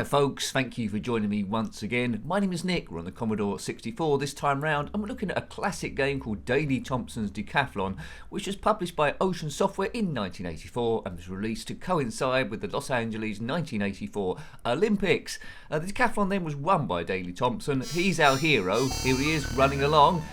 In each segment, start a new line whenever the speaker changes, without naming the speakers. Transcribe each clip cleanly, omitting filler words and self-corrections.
Hi folks, thank you for joining me once again. My name is Nick, we're on the Commodore 64 this time round, and we're looking at a classic game called DALEY THOMPSON'S DECATHLON, which was published by Ocean Software in 1984 and was released to coincide with the Los Angeles 1984 Olympics. The decathlon then was won by DALEY THOMPSON. He's our hero, here he is running along.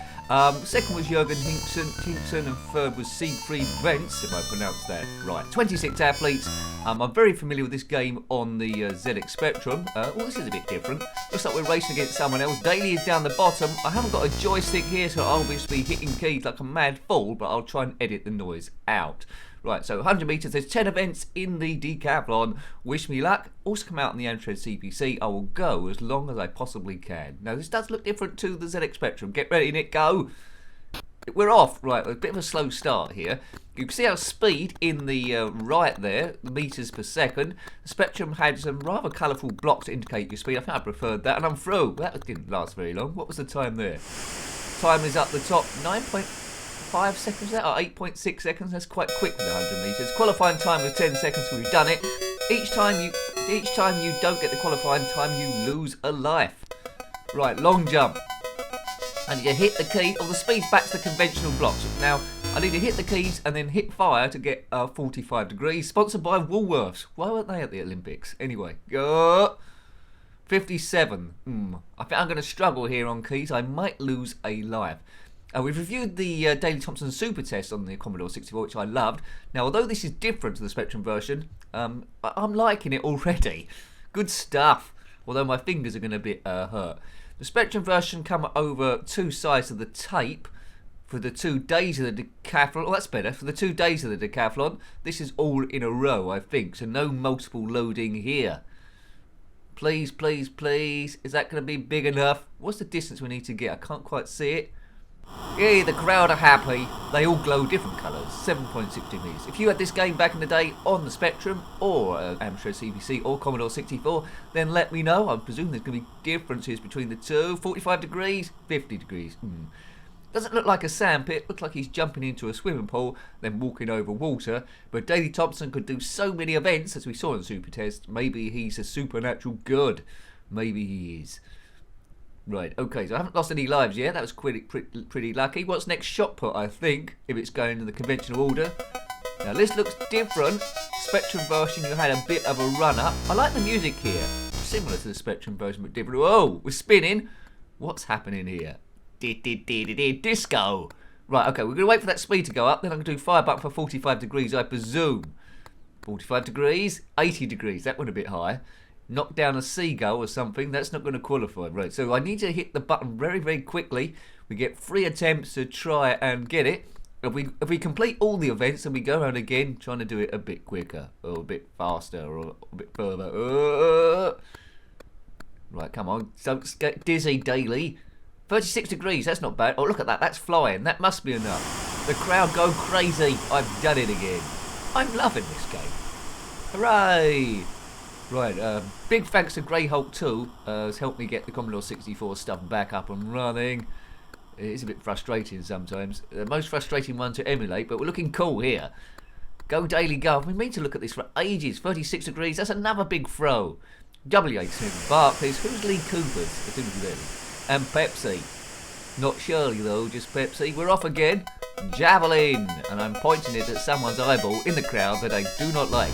Second was Jürgen Hinkson, and third was Siegfried Wentz, if I pronounced that right. 26 athletes. I'm very familiar with this game on the ZX Spectrum. This is a bit different. Looks like we're racing against someone else. DALEY is down the bottom. I haven't got a joystick here, so I'll just be hitting keys like a mad fool, but I'll try and edit the noise out. Right, so 100 metres, there's 10 events in the decathlon. Wish me luck. Also come out on the Amstrad CPC. I will go as long as I possibly can. Now, this does look different to the ZX Spectrum. Get ready, Nick, go. We're off. Right, a bit of a slow start here. You can see our speed in the right there, metres per second. The Spectrum had some rather colourful blocks to indicate your speed. I think I preferred that, and I'm through. That didn't last very long. What was the time there? Time is up the top, 9.5 seconds there, or 8.6 seconds. That's quite quick with 100 metres. Qualifying time was 10 seconds, so we've done it. Each time you don't get the qualifying time, you lose a life. Right, long jump. And you hit the key, or the speed's back to the conventional blocks. Now, I need to hit the keys and then hit fire to get 45 degrees. Sponsored by Woolworths. Why weren't they at the Olympics? Anyway, go. 57. I think I'm going to struggle here on keys. I might lose a life. We've reviewed the DALEY THOMPSON Super Test on the Commodore 64, which I loved. Now, although this is different to the Spectrum version, I'm liking it already. Good stuff. Although my fingers are going to be hurt. The Spectrum version come over two sides of the tape for the 2 days of the decathlon. Oh, that's better. For the 2 days of the decathlon, this is all in a row, I think. So no multiple loading here. Please, please, please. Is that going to be big enough? What's the distance we need to get? I can't quite see it. Yeah, the crowd are happy. They all glow different colours. 7.60 metres. If you had this game back in the day on the Spectrum or Amstrad CPC or Commodore 64, then let me know. I presume there's going to be differences between the two. 45 degrees, 50 degrees. Doesn't look like a sandpit. Looks like he's jumping into a swimming pool, then walking over water. But DALEY THOMPSON could do so many events, as we saw in Super Test. Maybe he's a supernatural good. Maybe he is. Right, okay, so I haven't lost any lives yet. That was pretty lucky. What's next? Shot put, I think, if it's going in the conventional order. Now, this looks different. Spectrum version, you had a bit of a run-up. I like the music here. Similar to the Spectrum version, but different. Whoa, we're spinning. What's happening here? Disco. Right, okay, we're going to wait for that speed to go up. Then I'm going to do fire button for 45 degrees, I presume. 45 degrees, 80 degrees. That went a bit high. Knock down a seagull or something, that's not going to qualify. Right, so I need to hit the button very, very quickly. We get 3 attempts to try and get it. If we complete all the events and we go around again, trying to do it a bit quicker, or a bit faster, or a bit further. Right, come on, don't get dizzy, DALEY. 36 degrees, that's not bad. Oh, look at that, that's flying. That must be enough. The crowd go crazy. I've done it again. I'm loving this game. Hooray! Right, big thanks to Grey Hulk 2 has helped me get the Commodore 64 stuff back up and running. It is a bit frustrating sometimes. The most frustrating one to emulate, but we're looking cool here. Go DALEY go. I've been meaning to look at this for ages. 36 degrees, that's another big throw. W8 Barclays. Who's Lee Cooper's? I think really. And Pepsi. Not Shirley though, just Pepsi. We're off again. Javelin. And I'm pointing it at someone's eyeball in the crowd that I do not like.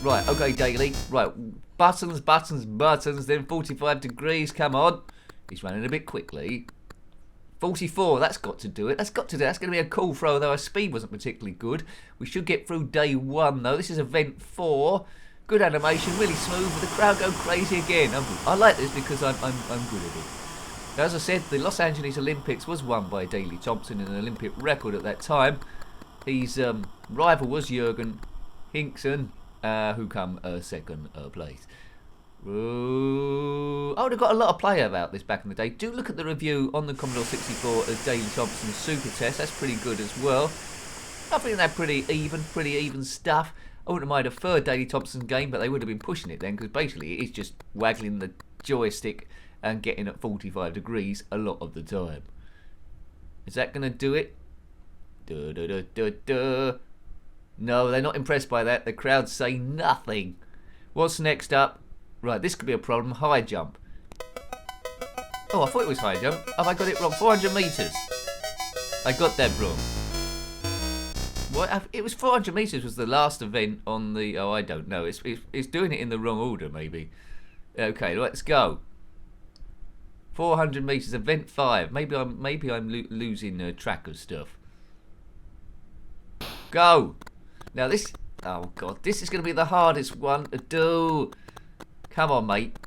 Right, okay, DALEY. Right, buttons, buttons, buttons, then 45 degrees, come on. He's running a bit quickly. 44, that's got to do it. That's got to do it. That's going to be a cool throw, though our speed wasn't particularly good. We should get through day 1, though. This is event 4. Good animation, really smooth, but the crowd go crazy again. I like this because I'm good at it. Now, as I said, the Los Angeles Olympics was won by DALEY THOMPSON in an Olympic record at that time. His rival was Jürgen Hinkson. Who come second place. Oh, they've got a lot of play about this back in the day. Do look at the review on the Commodore 64 as DALEY THOMPSON's Super Test. That's pretty good as well. I think they're pretty even stuff. I wouldn't mind a third DALEY THOMPSON game, but they would have been pushing it then, because basically it's just waggling the joystick and getting at 45 degrees a lot of the time. Is that going to do it? No, they're not impressed by that. The crowd say nothing. What's next up? Right, this could be a problem. High jump. Oh, I thought it was high jump. Have I got it wrong? 400 metres. I got that wrong. What? It was 400 metres was the last event on the... Oh, I don't know. It's doing it in the wrong order, maybe. Okay, let's go. 400 metres, event 5. Maybe I'm losing track of stuff. Go. Now this... Oh, God. This is going to be the hardest one to do. Come on, mate.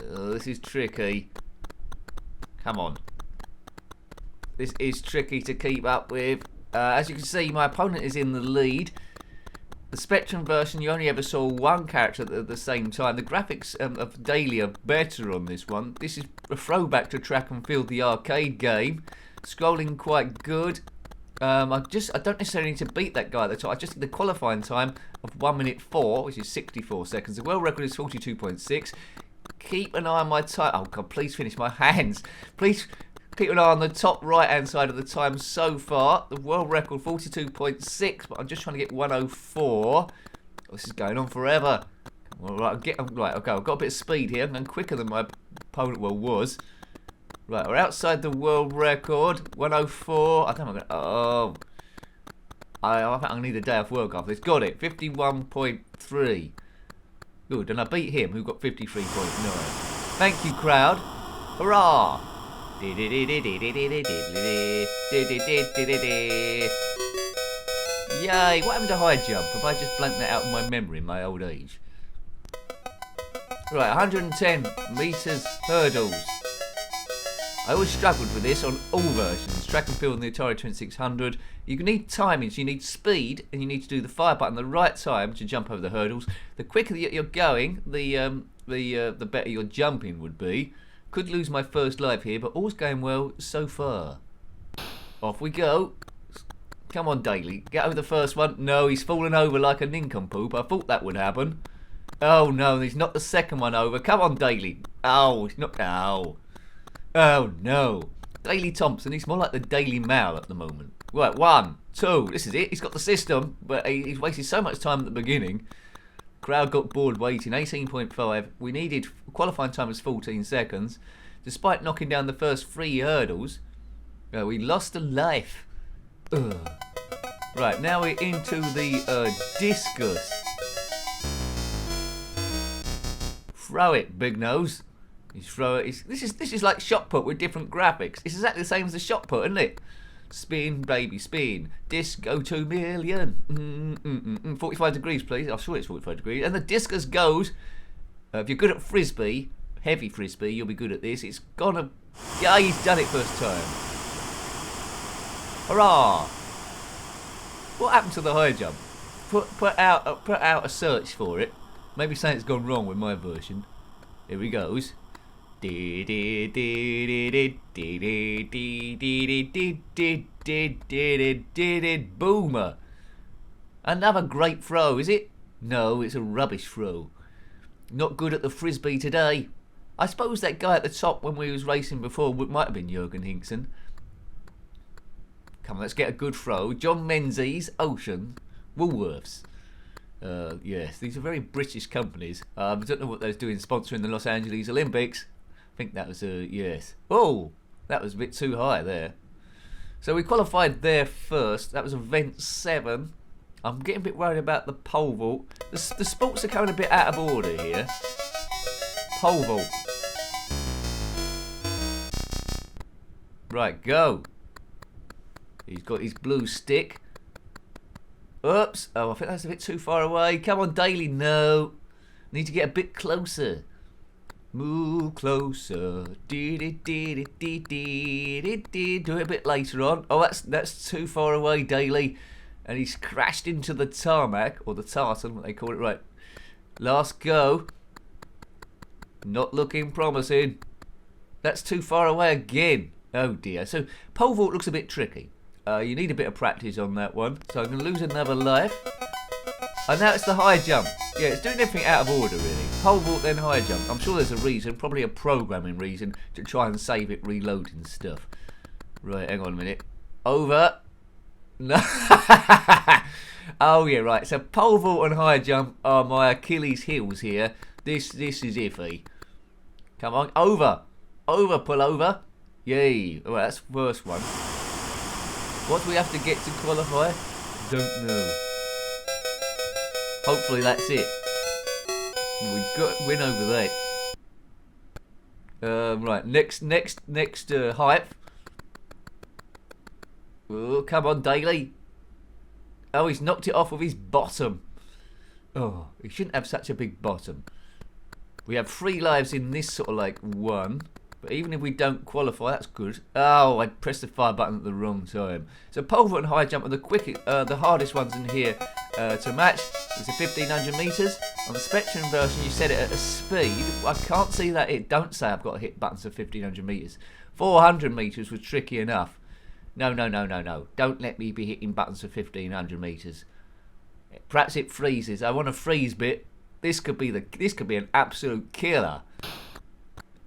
Oh, this is tricky. Come on. This is tricky to keep up with. As you can see, my opponent is in the lead. The Spectrum version, you only ever saw one character at the same time. The graphics of Daily are better on this one. This is a throwback to Track and Field, the arcade game. Scrolling quite good. I don't necessarily need to beat that guy at the top. I just need the qualifying time of 1 minute 4, which is 64 seconds. The world record is 42.6. Keep an eye on my time. Oh, God, please finish my hands. Please keep an eye on the top right-hand side of the time so far. The world record, 42.6, but I'm just trying to get 104. Oh, this is going on forever. All right, right, okay, I've got a bit of speed here. I'm going quicker than my opponent was. Right, we're outside the world record, 104. I don't know. I'm gonna, oh, I think I need a day off work after this. Got it, 51.3. Good, and I beat him, who got 53.9. Thank you, crowd. Hurrah! Yay! What happened to high jump? Have I just blanked that out of my memory in my old age? Right, 110 metres hurdles. I always struggled with this on all versions. Track and Field on the Atari 2600. You need timings, you need speed, and you need to do the fire button the right time to jump over the hurdles. The quicker that you're going, the better your jumping would be. Could lose my first life here, but all's going well so far. Off we go. Come on, Daly. Get over the first one. No, he's fallen over like a nincompoop. I thought that would happen. Oh, no, he's not the second one over. Come on, Daly. Oh, he's not... Oh. Oh, no. Daley Thompson, he's more like the Daily Mail at the moment. Right, 1, 2, this is it. He's got the system, but he's wasted so much time at the beginning. Crowd got bored waiting, 18.5. We needed, qualifying time was 14 seconds. Despite knocking down the first 3 hurdles, we lost a life. Ugh. Right, now we're into the discus. Throw it, big nose. This is like shot put with different graphics. It's exactly the same as the shot put, isn't it? Spin, baby, spin. Disco 2 million. 45 degrees, please. I'm sure it's 45 degrees. And the discus goes. If you're good at frisbee, heavy frisbee, you'll be good at this. It's gonna. Yeah, he's done it first time. Hurrah! What happened to the high jump? Put out a search for it. Maybe something's gone wrong with my version. Here he goes. Boomer. Another great throw, is it? No, it's a rubbish throw. Not good at the frisbee today. I suppose that guy at the top when we was racing before might have been Jurgen Hinkson. Come on, let's get a good throw. John Menzies, Ocean, Woolworths. Yes, these are very British companies. I don't know what they're doing sponsoring the Los Angeles Olympics. I think that was yes. Oh, that was a bit too high there. So we qualified there first. That was event 7. I'm getting a bit worried about the pole vault. The sports are coming a bit out of order here. Pole vault. Right, go. He's got his blue stick. Oops. Oh, I think that's a bit too far away. Come on, Daly. No. Need to get a bit closer. Move closer. Do it a bit later on. Oh, that's too far away, Daly. And he's crashed into the tarmac, or the tartan, what they call it. Right. Last go. Not looking promising. That's too far away again. Oh, dear. So, pole vault looks a bit tricky. You need a bit of practice on that one. So I'm going to lose another life. And now it's the high jump. Yeah, it's doing everything out of order, really. Pole vault, then high jump. I'm sure there's a reason, probably a programming reason, to try and save it reloading stuff. Right, hang on a minute. Over. No. Oh, yeah, right. So pole vault and high jump are my Achilles heels here. This is iffy. Come on, over, pull over. Yay! Well, that's the first one. What do we have to get to qualify? Don't know. Hopefully that's it. We've got to win over that. Right, next hype. Oh, come on, Daly. Oh, he's knocked it off with his bottom. Oh, he shouldn't have such a big bottom. We have 3 lives in this sort of like one. But even if we don't qualify, that's good. Oh, I pressed the fire button at the wrong time. So pole vault and high jump are the hardest ones in here to match. It's a 1500 metres. On the Spectrum version, you set it at a speed. I can't see that it. Don't say I've got to hit buttons of 1500 metres. 400 metres was tricky enough. No. Don't let me be hitting buttons of 1500 metres. Perhaps it freezes. I want a freeze bit. This could be an absolute killer.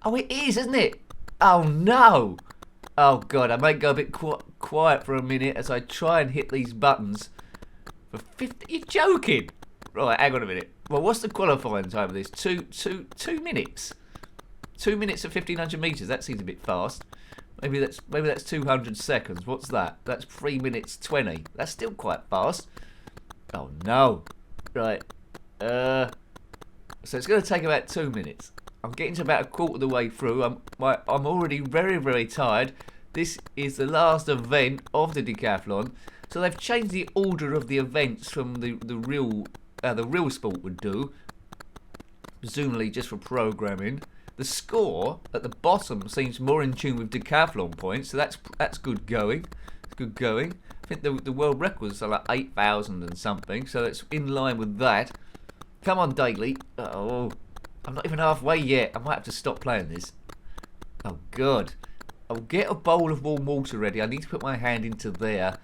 Oh, it is, isn't it? Oh, no. Oh, God, I might go a bit quiet for a minute as I try and hit these buttons. For 50... You're joking. Right, hang on a minute. Well, what's the qualifying time of this? 2 minutes. 2 minutes of 1500 metres. That seems a bit fast. Maybe that's 200 seconds. What's that? That's 3 minutes 20. That's still quite fast. Oh, no. Right. So it's going to take about 2 minutes. I'm getting to about a quarter of the way through. I'm already very, very tired. This is the last event of the decathlon. So they've changed the order of the events from the real sport would do. Presumably just for programming. The score at the bottom seems more in tune with decathlon points, so that's good going. It's good going. I think the world records are like 8,000 and something, so it's in line with that. Come on, Daly. Oh, I'm not even halfway yet. I might have to stop playing this. Oh, God. I'll get a bowl of warm water ready. I need to put my hand into there.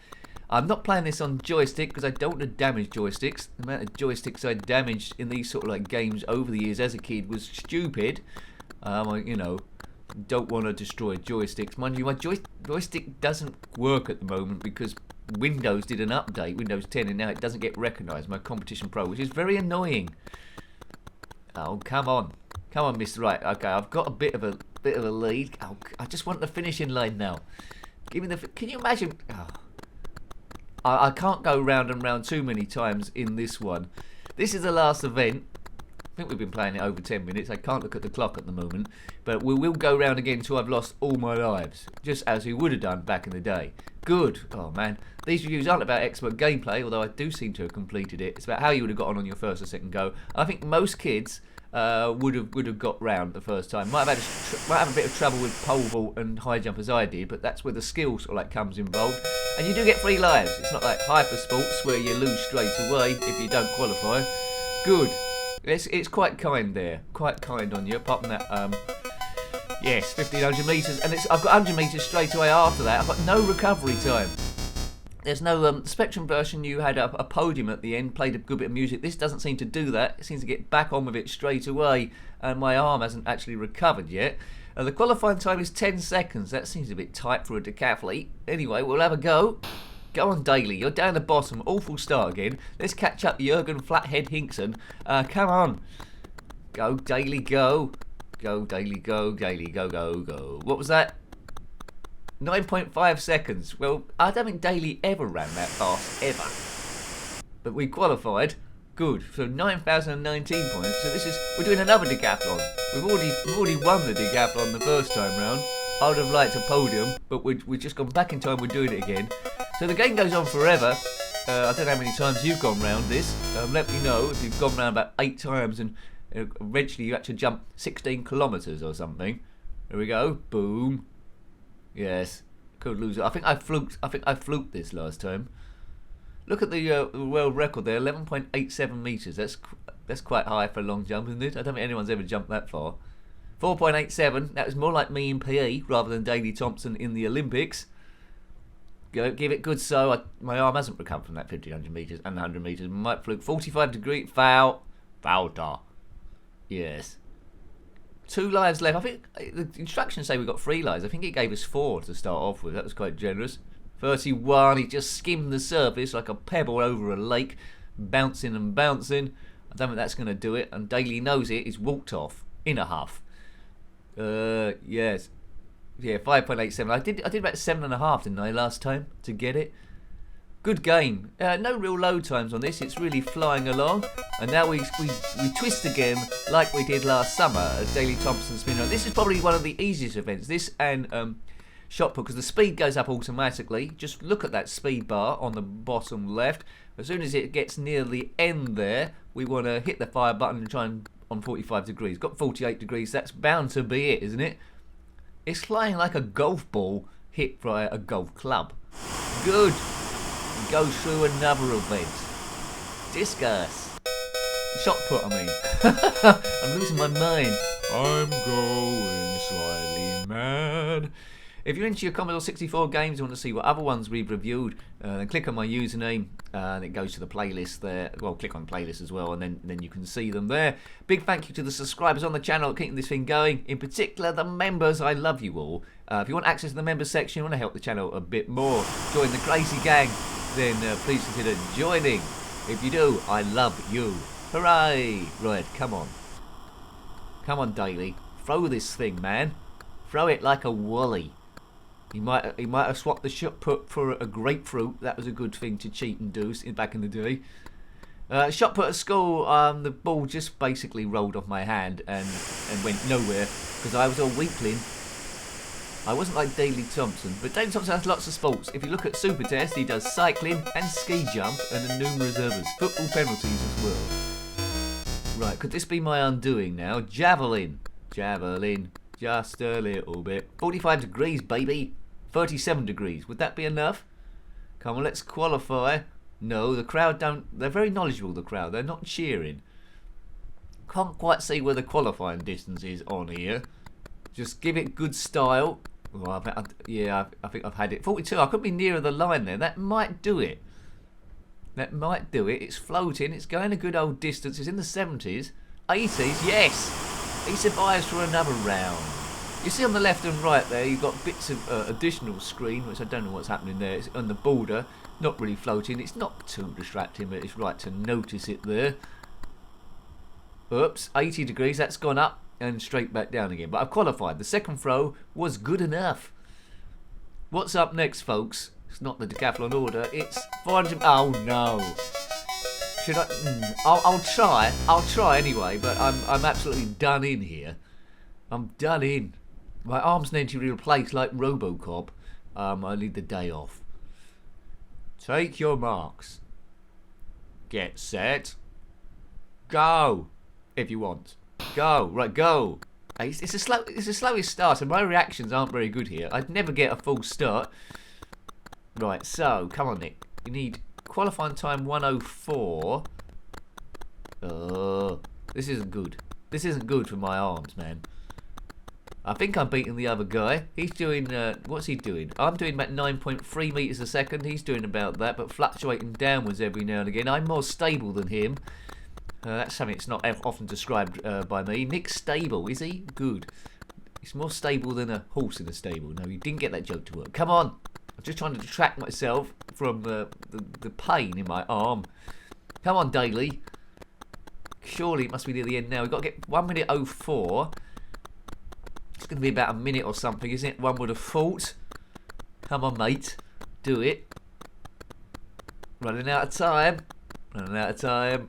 I'm not playing this on joystick because I don't want to damage joysticks. The amount of joysticks I damaged in these sort of like games over the years as a kid was stupid. You know, don't want to destroy joysticks. Mind you, my joystick doesn't work at the moment because Windows did an update, Windows 10, and now it doesn't get recognised, my Competition Pro, which is very annoying. Oh, come on, Mister. Right, okay, I've got a bit of a lead. Oh, I just want the finishing line now. Give me the. Can you imagine? Oh, I can't go round and round too many times in this one. This is the last event. I think we've been playing it over 10 minutes. I can't look at the clock at the moment. But we will go round again until I've lost all my lives. Just as we would have done back in the day. Good. Oh, man. These reviews aren't about expert gameplay, although I do seem to have completed it. It's about how you would have got on your first or second go. I think most kids would have got round the first time. Might have a bit of trouble with pole vault and high jump as I did, but that's where the skill sort of like comes involved. And you do get 3 lives. It's not like hyper sports where you lose straight away if you don't qualify. Good. It's quite kind there. Quite kind on you. Apart from that, yes, 1500 metres. And I've got 100 metres straight away after that. I've got no recovery time. There's no Spectrum version. You had a podium at the end, played a good bit of music. This doesn't seem to do that. It seems to get back on with it straight away. And my arm hasn't actually recovered yet. The qualifying time is 10 seconds. That seems a bit tight for a decathlete. Anyway, we'll have a go. Go on, Daly. You're down the bottom. Awful start again. Let's catch up Jurgen Flathead Hinkson. Come on. Go, Daly, go. Go, Daly, go. Daly, go, go, go. What was that? 9.5 seconds. Well, I don't think Daly ever ran that fast, ever. But we qualified. Good. So 9,019 points. So we're doing another decathlon. We've already won the decathlon the first time round. I would have liked a podium, but we've just gone back in time. We're doing it again. So the game goes on forever. I don't know how many times you've gone round this. Let me know if you've gone round about 8 times and eventually you had to jump 16 kilometres or something. There we go. Boom. Yes. Could lose it. I think I fluked this last time. Look at the world record there. 11.87 metres. That's quite high for a long jump, isn't it? I don't think anyone's ever jumped that far. 4.87. That was more like me in PE rather than Daley Thompson in the Olympics. Go, give it good. So my arm hasn't recovered from that 1500 metres and 100 metres. Might fluke. 45 degree foul. Fouled. Yes. 2 lives left. I think the instructions say we've got 3 lives. I think it gave us 4 to start off with. That was quite generous. 31. He just skimmed the surface like a pebble over a lake, bouncing and bouncing. I don't think that's going to do it, and Daly knows it. He's walked off in a huff. Yes. Yeah, 5.87. I did about 7.5, didn't I, last time to get it? Good game. No real load times on this. It's really flying along. And now we twist again like we did last summer at Daley Thompson's spin run. This is probably one of the easiest events. This and shot put, because the speed goes up automatically. Just look at that speed bar on the bottom left. As soon as it gets near the end there, we want to hit the fire button and try and on 45 degrees. Got 48 degrees. That's bound to be it, isn't it? It's flying like a golf ball hit by a golf club. Good. Go through another event. Discus. Shot put, I mean. I'm losing my mind. I'm going slightly mad. If you're into your Commodore 64 games and want to see what other ones we've reviewed, then click on my username and it goes to the playlist there. Well, click on playlist as well, and then you can see them there. Big thank you to the subscribers on the channel keeping this thing going. In particular, the members. I love you all. If you want access to the members section, you want to help the channel a bit more, join the crazy gang, then please consider joining. If you do, I love you. Hooray! Right, come on. Come on, Daly. Throw this thing, man. Throw it like a wally. He might have swapped the shot put for a grapefruit. That was a good thing to cheat and do back in the day. Shot put at school, the ball just basically rolled off my hand and went nowhere because I was a weakling. I wasn't like Daley Thompson, but Daley Thompson has lots of sports. If you look at Super Test, he does cycling and ski jump and numerous others. Football penalties as well. Right, could this be my undoing now? Javelin. Javelin. Just a little bit. 45 degrees, baby. 37 degrees. Would that be enough? Come on, let's qualify. No, the crowd don't... They're very knowledgeable, the crowd. They're not cheering. Can't quite see where the qualifying distance is on here. Just give it good style. Oh, I think I've had it. 42. I could be nearer the line there. That might do it. That might do it. It's floating. It's going a good old distance. It's in the 70s. 80s. Yes. He survives for another round. You see on the left and right there, you've got bits of additional screen, which I don't know what's happening there. It's on the border, not really floating. It's not too distracting, but it's right to notice it there. Oops, 80 degrees, that's gone up and straight back down again. But I've qualified. The second throw was good enough. What's up next, folks? It's not the decathlon order, it's 400... Oh, no. Should I... I'll try. I'll try anyway, but I'm absolutely done in here. I'm done in. My arms need to be replaced like Robocop. I need the day off. Take your marks. Get set. Go. If you want. Go. Right, go. It's the slowest start, and my reactions aren't very good here. I'd never get a full start. Right, so, come on, Nick. You need qualifying time 1:04. Oh, this isn't good. This isn't good for my arms, man. I think I'm beating the other guy. He's doing, what's he doing? I'm doing about 9.3 metres a second. He's doing about that, but fluctuating downwards every now and again. I'm more stable than him. That's something that's not often described by me. Nick's stable, is he? Good. He's more stable than a horse in a stable. No, you didn't get that joke to work. Come on. I'm just trying to detract myself from the pain in my arm. Come on, Daly. Surely it must be near the end now. We've got to get 1:04. It's going to be about a minute or something, isn't it? One would have thought. Come on, mate. Do it. Running out of time. Running out of time.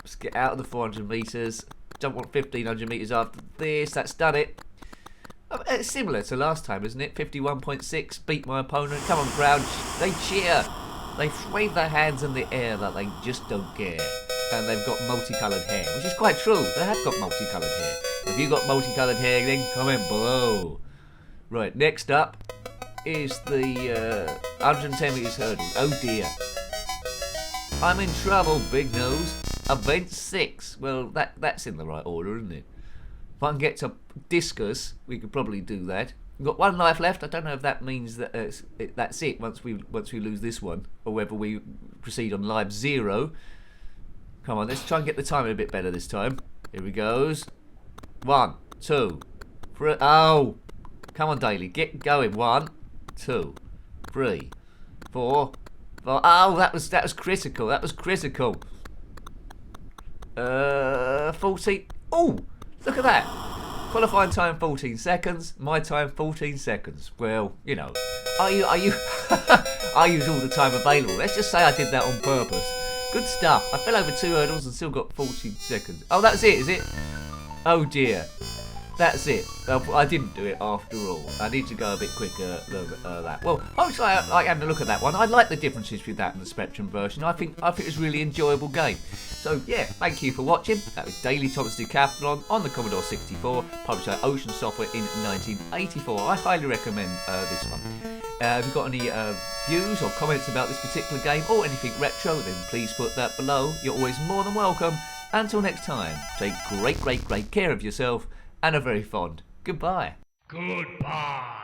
Let's get out of the 400 metres. Don't want 1500 metres after this. That's done it. It's similar to last time, isn't it? 51.6. Beat my opponent. Come on, crowd. They cheer. They wave their hands in the air like they just don't care. And they've got multicoloured hair, which is quite true. They have got multicoloured hair. If you've got multicoloured hair, then comment below. Right, next up is the 110 metres hurdle. Oh dear. I'm in trouble, Big Nose. Event 6. Well, that's in the right order, isn't it? If I can get to discus, we could probably do that. We've got one life left. I don't know if that means that that's it once we lose this one, or whether we proceed on live 0. Come on, let's try and get the timing a bit better this time. Here we goes. 1, 2, 3. Oh, come on, Daly, get going. 1, 2, 3, 4, 5. Oh, that was critical. That was critical. 14. Oh, look at that. Qualifying time 14 seconds. My time 14 seconds. Well, you know, I use all the time available. Let's just say I did that on purpose. Good stuff. I fell over 2 hurdles and still got 14 seconds. Oh, that's it, is it? Oh dear. That's it. I didn't do it after all. I need to go a bit quicker than that. Well, hopefully I like having a look at that one. I like the differences with that and the Spectrum version. I think it was a really enjoyable game. So yeah, thank you for watching. That was Daley Thompson's Decathlon on the Commodore 64, published by Ocean Software in 1984. I highly recommend this one. If you've got any views or comments about this particular game or anything retro, then please put that below. You're always more than welcome. Until next time, take great care of yourself and a very fond goodbye.
Goodbye.